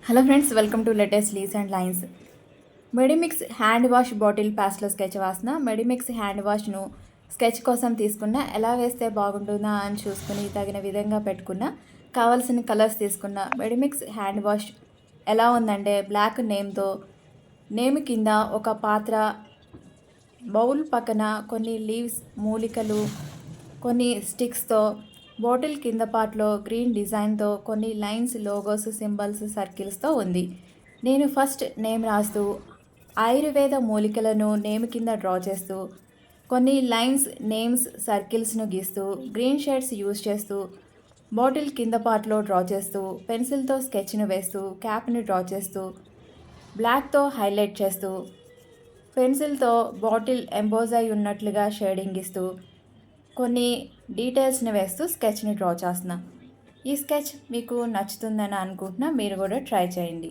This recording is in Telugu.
Hello friends, welcome to latest leaves and lines. Medimix hand wash bottle ప్యాస్లో స్కెచ్ వాసిన మెడిమిక్స్ హ్యాండ్ వాష్ను స్కెచ్ కోసం తీసుకున్న, ఎలా వేస్తే బాగుంటుందా అని చూసుకుని తగిన విధంగా పెట్టుకున్న, కావాల్సిన కలర్స్ తీసుకున్న. మెడిమిక్స్ హ్యాండ్ వాష్ ఎలా ఉందంటే బ్లాక్ నేమ్తో, నేమ్ కింద ఒక పాత్ర, బౌల్ పక్కన కొన్ని లీవ్స్ మూలికలు, కొన్ని స్టిక్స్తో, బాటిల్ కింద పార్ట్లో గ్రీన్ డిజైన్తో కొన్ని లైన్స్, లోగోస్, సింబల్స్, సర్కిల్స్తో ఉంది. నేను ఫస్ట్ నేమ్ రాస్తూ ఆయుర్వేద మూలికలను నేమ్ కింద డ్రా చేస్తూ, కొన్ని లైన్స్, నేమ్స్, సర్కిల్స్ను గీస్తూ, గ్రీన్ షేడ్స్ యూజ్ చేస్తూ, బాటిల్ కింద పార్ట్లో డ్రా చేస్తూ, పెన్సిల్తో స్కెచ్ను వేస్తూ, క్యాప్ని డ్రా చేస్తూ, బ్లాక్తో హైలైట్ చేస్తూ, పెన్సిల్తో బాటిల్ ఎంబోజ్ అయి ఉన్నట్లుగా షేడింగ్ ఇస్తూ, కొన్ని డీటెయిల్స్ని వేస్తూ స్కెచ్ని డ్రా చేస్తున్నా. ఈ స్కెచ్ మీకు నచ్చుతుందని అనుకుంటున్నా. మీరు కూడా ట్రై చేయండి.